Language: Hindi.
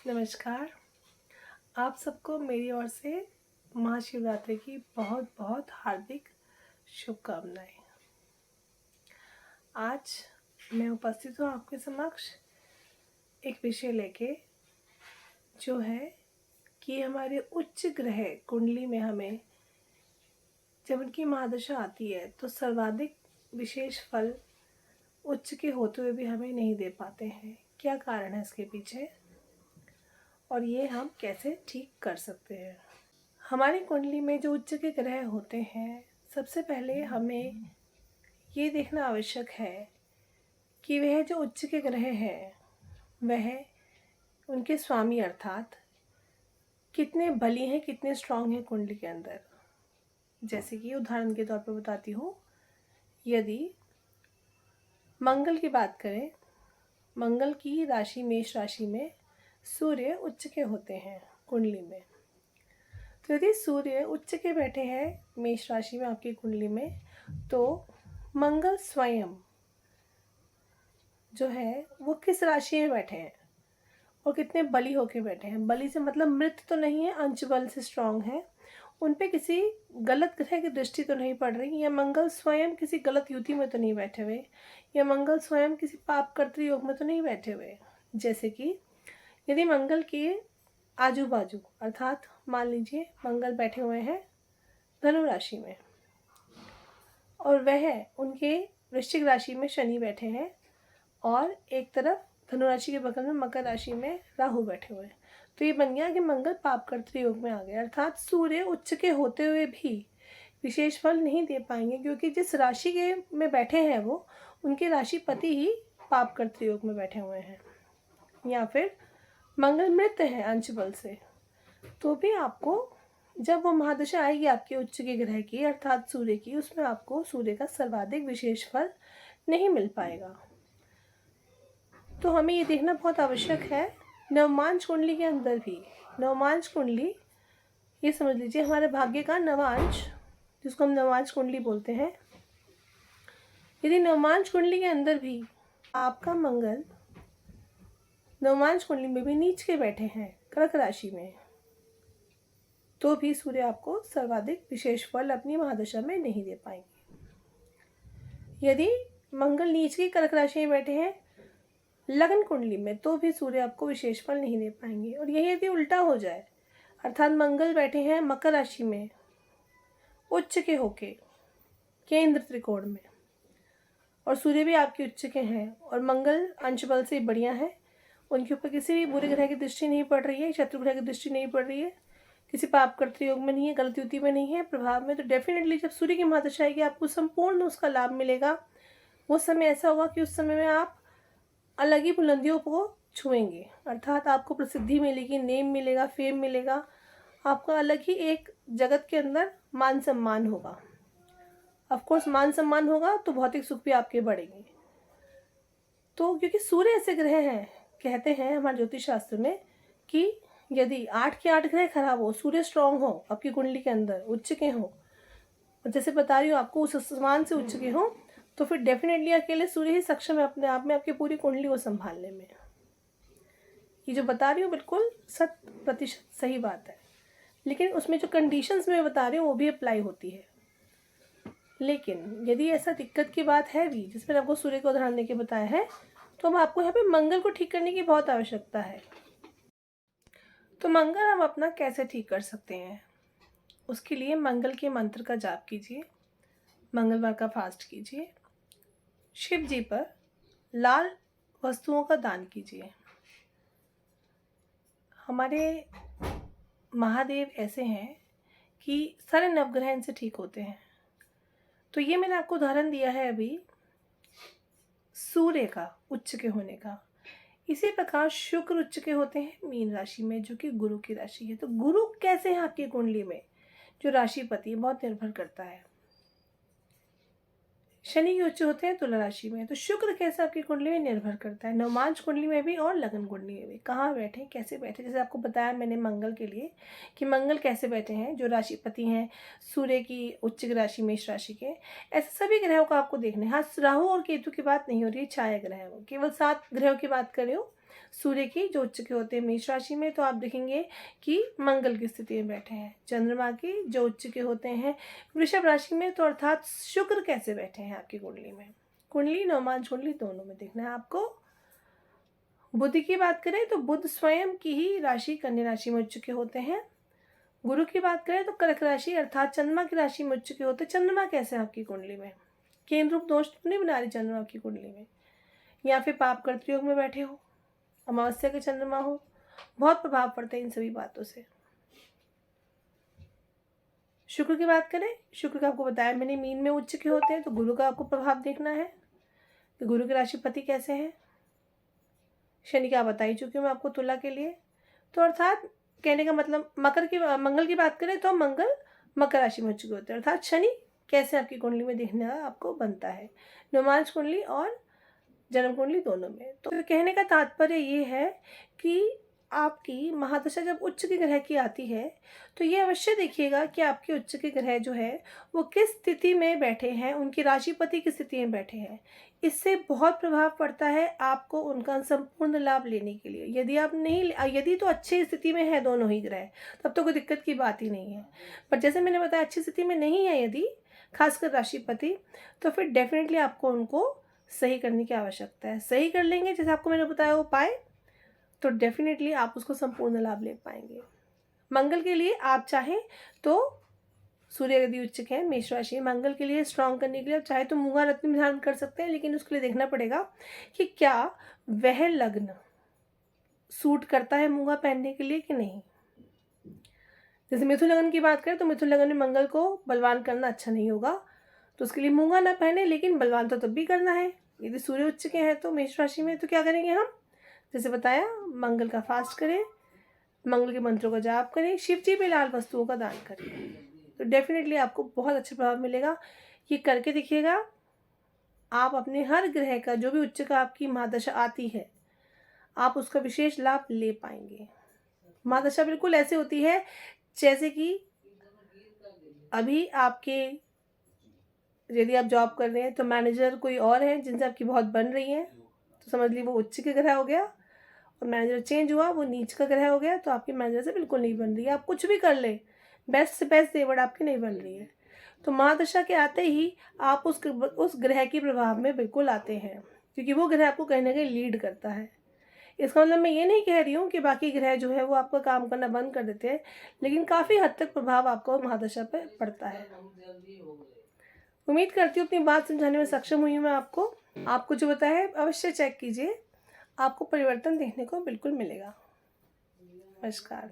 नमस्कार। आप सबको मेरी ओर से महाशिवरात्रि की बहुत बहुत हार्दिक शुभकामनाएं। आज मैं उपस्थित हूँ आपके समक्ष एक विषय लेके, जो है कि हमारे उच्च ग्रह कुंडली में हमें जब उनकी महादशा आती है तो सर्वाधिक विशेष फल उच्च के होते हुए भी हमें नहीं दे पाते हैं। क्या कारण है इसके पीछे और ये हम कैसे ठीक कर सकते हैं? हमारी कुंडली में जो उच्च के ग्रह होते हैं, सबसे पहले हमें ये देखना आवश्यक है कि वह जो उच्च के ग्रह हैं वह उनके स्वामी अर्थात कितने बली हैं, कितने स्ट्रांग हैं कुंडली के अंदर। जैसे कि उदाहरण के तौर पर बताती हूँ, यदि मंगल की बात करें, मंगल की राशि मेष राशि में सूर्य उच्च के होते हैं कुंडली में। तो यदि सूर्य उच्च के बैठे हैं मेष राशि में आपकी कुंडली में, तो मंगल स्वयं जो है वो किस राशि में बैठे हैं और कितने बली होके बैठे हैं। बली से मतलब मृत तो नहीं है, अंश बल से स्ट्रांग है। उन पे किसी गलत ग्रह की दृष्टि तो नहीं पड़ रही, या मंगल स्वयं किसी गलत युति में तो नहीं बैठे हुए, या मंगल स्वयं किसी पाप कर्तृ योग में तो नहीं बैठे हुए। जैसे कि यदि मंगल के आजू बाजू अर्थात मान लीजिए मंगल बैठे हुए हैं धनु राशि में और वह उनके वृश्चिक राशि में शनि बैठे हैं, और एक तरफ धनु राशि के बगल में मकर राशि में राहु बैठे हुए हैं, तो ये बन गया कि मंगल पाप कर्तृ योग में आ गया। अर्थात सूर्य उच्च के होते हुए भी विशेष फल नहीं दे पाएंगे, क्योंकि जिस राशि के में बैठे हैं वो उनके राशिपति ही पाप कर्तृ योग में बैठे हुए हैं, या फिर मंगल मृत है अंश बल से, तो भी आपको जब वो महादशा आएगी आपके उच्च के ग्रह की अर्थात सूर्य की, उसमें आपको सूर्य का सर्वाधिक विशेष फल नहीं मिल पाएगा। तो हमें ये देखना बहुत आवश्यक है नवमांश कुंडली के अंदर भी। नवमांश कुंडली ये समझ लीजिए हमारे भाग्य का नवांश, जिसको हम नवमांश कुंडली बोलते हैं। यदि नवमांश कुंडली के अंदर भी आपका मंगल नवमांश कुंडली में भी नीच के बैठे हैं कर्क राशि में, तो भी सूर्य आपको सर्वाधिक विशेष फल अपनी महादशा में नहीं दे पाएंगे। यदि मंगल नीच की कर्क राशि में बैठे हैं लगन कुंडली में, तो भी सूर्य आपको विशेष फल नहीं दे पाएंगे। और यही यदि उल्टा हो जाए, अर्थात मंगल बैठे हैं मकर राशि में उच्च के होके केंद्र त्रिकोण में, और सूर्य भी आपके उच्च के हैं, और मंगल अंश बल से बढ़िया है, उनके ऊपर किसी भी बुरे ग्रह की दृष्टि नहीं पड़ रही है, शत्रु ग्रह की दृष्टि नहीं पड़ रही है, किसी पाप कर्तृ योग में नहीं है, गलत युति में नहीं है, प्रभाव में, तो डेफिनेटली जब सूर्य की महादशा आएगी आपको संपूर्ण उसका लाभ मिलेगा। वो समय ऐसा होगा कि उस समय में आप अलग ही बुलंदियों को छुएंगे, अर्थात आपको प्रसिद्धि मिलेगी, नेम मिलेगा, फेम मिलेगा, आपका अलग ही एक जगत के अंदर मान सम्मान होगा। ऑफ कोर्स मान सम्मान होगा तो भौतिक सुख भी आपके बढ़ेंगे। तो क्योंकि सूर्य ऐसे ग्रह हैं, कहते हैं हमारे ज्योतिष शास्त्र में कि यदि 8 के 8 ग्रह खराब हो, सूर्य स्ट्रांग हो आपकी कुंडली के अंदर, उच्च के हो, और जैसे बता रही हूँ आपको उस समान से उच्च के हो, तो फिर डेफिनेटली अकेले सूर्य ही सक्षम है अपने आप में आपकी पूरी कुंडली को संभालने में। ये जो बता रही हूँ बिल्कुल 100% सही बात है, लेकिन उसमें जो कंडीशंस मैं बता रही हूँ वो भी अप्लाई होती है। लेकिन यदि ऐसा दिक्कत की बात है भी, जिसमें आपको सूर्य को उदाहरण देके बताया है, तो अब आपको यहाँ पे मंगल को ठीक करने की बहुत आवश्यकता है। तो मंगल हम अपना कैसे ठीक कर सकते हैं? उसके लिए मंगल के मंत्र का जाप कीजिए, मंगलवार का फास्ट कीजिए, शिव जी पर लाल वस्तुओं का दान कीजिए। हमारे महादेव ऐसे हैं कि सारे नवग्रह इनसे ठीक होते हैं। तो ये मैंने आपको उदाहरण दिया है अभी सूर्य का उच्च के होने का। इसी प्रकार शुक्र उच्च के होते हैं मीन राशि में, जो कि गुरु की राशि है। तो गुरु कैसे हैं आपकी कुंडली में, जो राशिपति बहुत निर्भर करता है। शनि के उच्च होते हैं तुला राशि में। तो शुक्र कैसे आपकी कुंडली में निर्भर करता है, नवमांश कुंडली में भी और लगन कुंडली में भी। कहाँ बैठे, कैसे बैठे, जैसे आपको बताया मैंने मंगल के लिए कि मंगल कैसे बैठे हैं, जो राशिपति हैं सूर्य की उच्च राशि मेष राशि के। ऐसे सभी ग्रहों को आपको देखना है। हाँ, राहु और केतु की बात नहीं हो रही है, छाया ग्रह हो, केवल 7 ग्रहों की बात कर रही हूँ। सूर्य की जो उच्च के होते हैं मेष राशि में, तो आप देखेंगे कि मंगल की स्थिति में बैठे हैं। चंद्रमा की जो उच्च के होते हैं वृषभ राशि में, तो अर्थात शुक्र कैसे बैठे हैं आपकी कुंडली में। कुंडली नवमांश कुंडली दोनों में देखना है आपको। बुध की बात करें तो बुध स्वयं की ही राशि कन्या राशि में उच्च के होते हैं। गुरु की बात करें तो कर्क राशि अर्थात चंद्रमा की राशि में उच्च के होते हैं। चंद्रमा कैसे है आपकी कुंडली में, केंद्र रूप दोष तो नहीं बना रही चंद्रमा आपकी कुंडली में, या फिर पाप कर्तयोग में बैठे हो, अमावस्या के चंद्रमा हो, बहुत प्रभाव पड़ता है इन सभी बातों से। शुक्र की बात करें, शुक्र का आपको बताया मैंने मीन में उच्च के होते हैं, तो गुरु का आपको प्रभाव देखना है कि गुरु के राशिपति कैसे हैं। शनि का बताई चुकी हूँ मैं आपको तुला के लिए। तो अर्थात कहने का मतलब मंगल की बात करें तो मंगल मकर राशि में उच्च के होते हैं, अर्थात शनि कैसे आपकी कुंडली में देखने का आपको बनता है, नवमांश कुंडली और जन्म कुंडली दोनों में। तो कहने का तात्पर्य ये है कि आपकी महादशा जब उच्च के ग्रह की आती है तो ये अवश्य देखिएगा कि आपके उच्च के ग्रह जो है वो किस स्थिति में बैठे हैं, उनकी राशिपति की स्थिति में बैठे हैं। इससे बहुत प्रभाव पड़ता है आपको उनका संपूर्ण लाभ लेने के लिए। यदि तो अच्छी स्थिति में है दोनों ही ग्रह, तब तो कोई दिक्कत की बात ही नहीं है। पर जैसे मैंने बताया अच्छी स्थिति में नहीं है यदि खासकर राशिपति, तो फिर डेफिनेटली आपको उनको सही करने की आवश्यकता है। सही कर लेंगे जैसे आपको मैंने बताया उपाय, तो डेफिनेटली आप उसको संपूर्ण लाभ ले पाएंगे। मंगल के लिए आप चाहें तो सूर्य यदि उच्च है मेष राशि, मंगल के लिए स्ट्रांग करने के लिए आप चाहे तो मूंगा रत्न धारण कर सकते हैं, लेकिन उसके लिए देखना पड़ेगा कि क्या वह लग्न सूट करता है मूंगा पहनने के लिए कि नहीं। जैसे मिथुन लग्न की बात करें तो मिथुन लग्न में मंगल को बलवान करना अच्छा नहीं होगा, तो उसके लिए मूंगा ना पहने, लेकिन बलवान तो तब भी करना है। यदि सूर्य उच्च के हैं तो मेष राशि में, तो क्या करेंगे हम, जैसे बताया मंगल का फास्ट करें, मंगल के मंत्रों का जाप करें, शिव जी पे लाल वस्तुओं का दान करें, तो डेफिनेटली आपको बहुत अच्छा प्रभाव मिलेगा। ये करके देखिएगा, आप अपने हर ग्रह का जो भी उच्च का आपकी महादशा आती है आप उसका विशेष लाभ ले पाएंगे। महादशा बिल्कुल ऐसे होती है जैसे कि अभी आपके, यदि आप जॉब कर रहे हैं तो मैनेजर कोई और है जिनसे आपकी बहुत बन रही है, तो समझ लीजिए वो उच्च के ग्रह हो गया, और मैनेजर चेंज हुआ वो नीच का ग्रह हो गया, तो आपकी मैनेजर से बिल्कुल नहीं बन रही है। आप कुछ भी कर ले, बेस्ट से बेस्ट देवड़ आपकी नहीं बन रही है, तो महादशा के आते ही आप उस ग्रह के प्रभाव में बिल्कुल आते हैं, क्योंकि वो ग्रह आपको कहीं ना कहीं लीड करता है। इसका मतलब मैं ये नहीं कह रही हूँ कि बाकी ग्रह जो है वो आपका काम करना बंद कर देते हैं, लेकिन काफ़ी हद तक प्रभाव आपको महादशा पर पड़ता है। उम्मीद करती हूँ अपनी बात समझाने में सक्षम हुई हूँ मैं आपको जो बताया है अवश्य चेक कीजिए, आपको परिवर्तन देखने को बिल्कुल मिलेगा। नमस्कार।